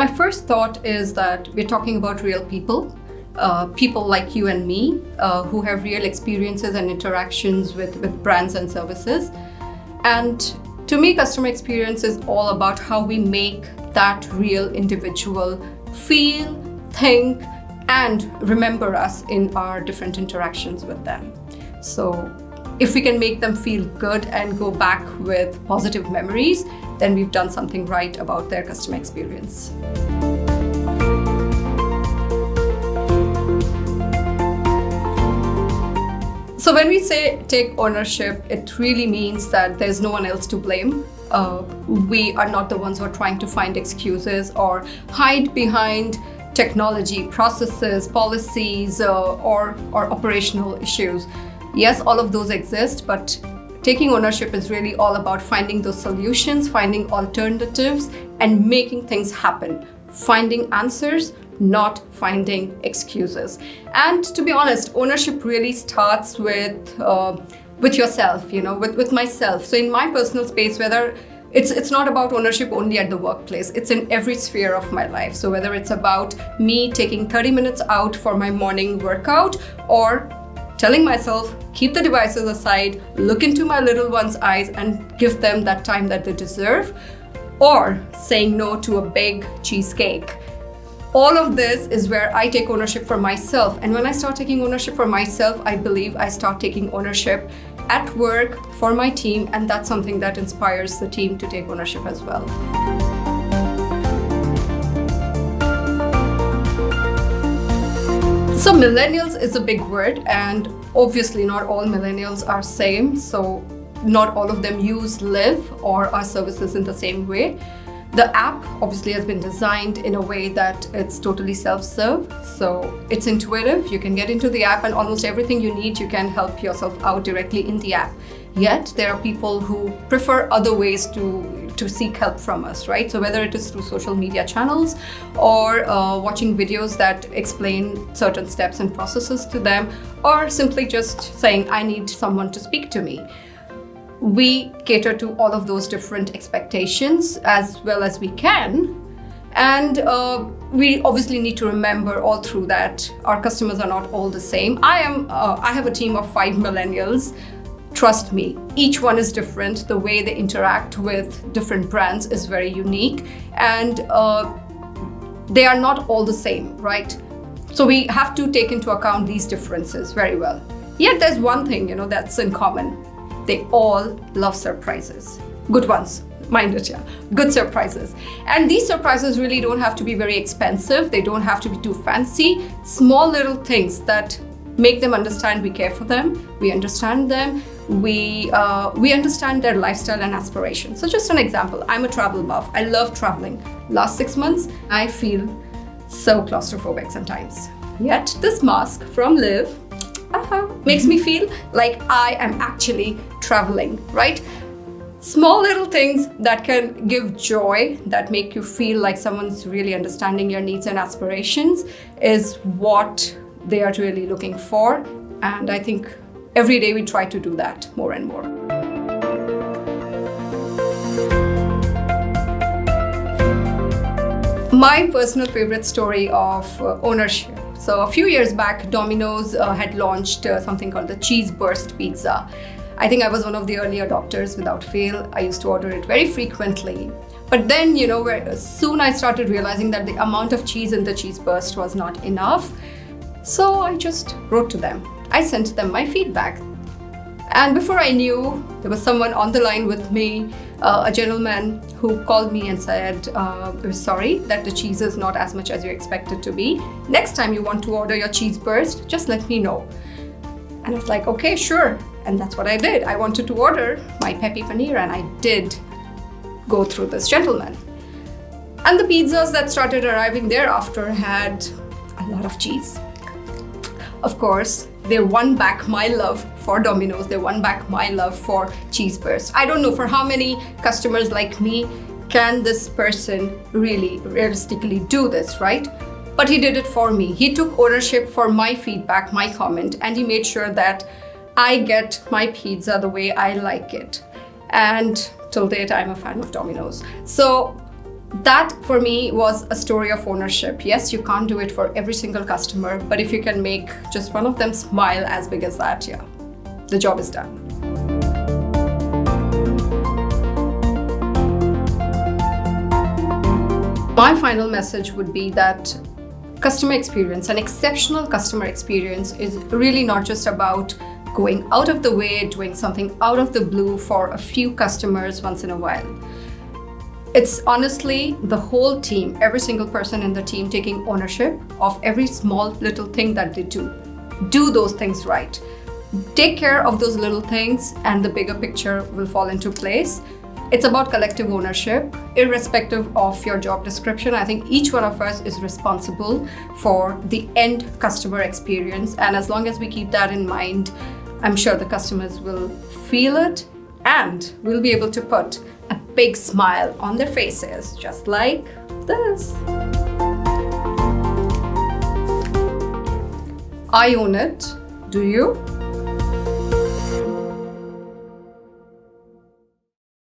my first thought is that we're talking about real people, people like you and me, who have real experiences and interactions with brands and services. And to me, customer experience is all about how we make that real individual feel, think, and remember us in our different interactions with them. So if we can make them feel good and go back with positive memories, then we've done something right about their customer experience. So when we say take ownership, it really means that there's no one else to blame. We are not the ones who are trying to find excuses or hide behind technology, processes, policies, or operational issues. Yes, all of those exist, but taking ownership is really all about finding those solutions, finding alternatives, and making things happen. Finding answers, not finding excuses. And to be honest, ownership really starts with yourself, with myself. So in my personal space, whether it's not about ownership only at the workplace, it's in every sphere of my life. So whether it's about me taking 30 minutes out for my morning workout, or telling myself, keep the devices aside, look into my little one's eyes and give them that time that they deserve, or saying no to a big cheesecake. All of this is where I take ownership for myself. And when I start taking ownership for myself, I believe I start taking ownership at work for my team, and that's something that inspires the team to take ownership as well. So millennials is a big word, and obviously not all millennials are same. So not all of them use Live or our services in the same way. The app obviously has been designed in a way that it's totally self-serve. So it's intuitive. You can get into the app and almost everything you need, you can help yourself out directly in the app. Yet there are people who prefer other ways to seek help from us, right? So whether it is through social media channels or watching videos that explain certain steps and processes to them, or simply just saying, I need someone to speak to me. We cater to all of those different expectations as well as we can. And we obviously need to remember all through that our customers are not all the same. I have a team of 5 millennials. Trust me, each one is different. The way they interact with different brands is very unique, and they are not all the same, right? So we have to take into account these differences very well. Yet there's one thing, that's in common. They all love surprises. Good ones, mind it, yeah. Good surprises. And these surprises really don't have to be very expensive. They don't have to be too fancy. Small little things that make them understand we care for them, we understand them, we understand their lifestyle and aspirations. So just an example, I'm a travel buff. I love traveling. Last 6 months, I feel so claustrophobic sometimes. Yet this mask from Live makes me feel like I am actually traveling, right? Small little things that can give joy, that make you feel like someone's really understanding your needs and aspirations, is what they are really looking for. And I think every day we try to do that more and more. My personal favorite story of ownership. So a few years back, Domino's had launched something called the Cheese Burst Pizza. I think I was one of the early adopters without fail. I used to order it very frequently. But then, soon I started realizing that the amount of cheese in the Cheese Burst was not enough. So I just wrote to them. I sent them my feedback. And before I knew, there was someone on the line with me, a gentleman who called me and said, we're sorry that the cheese is not as much as you expect it to be. Next time you want to order your cheese burst, just let me know. And I was like, okay, sure. And that's what I did. I wanted to order my peppy paneer, and I did go through this gentleman. And the pizzas that started arriving thereafter had a lot of cheese. Of course, they won back my love for Domino's. They won back my love for Cheese Burst. I don't know for how many customers like me can this person really realistically do this, right? But he did it for me. He took ownership for my feedback, my comment, and he made sure that I get my pizza the way I like it. And till date, I'm a fan of Domino's. So That for me was a story of ownership. Yes, you can't do it for every single customer, but if you can make just one of them smile as big as that, yeah, the job is done. My final message would be that customer experience, an exceptional customer experience, is really not just about going out of the way, doing something out of the blue for a few customers once in a while. It's honestly the whole team, every single person in the team taking ownership of every small little thing that they do. Do those things right. Take care of those little things and the bigger picture will fall into place. It's about collective ownership, irrespective of your job description. I think each one of us is responsible for the end customer experience. And as long as we keep that in mind, I'm sure the customers will feel it and we'll be able to put a big smile on their faces, just like this. I own it. Do you?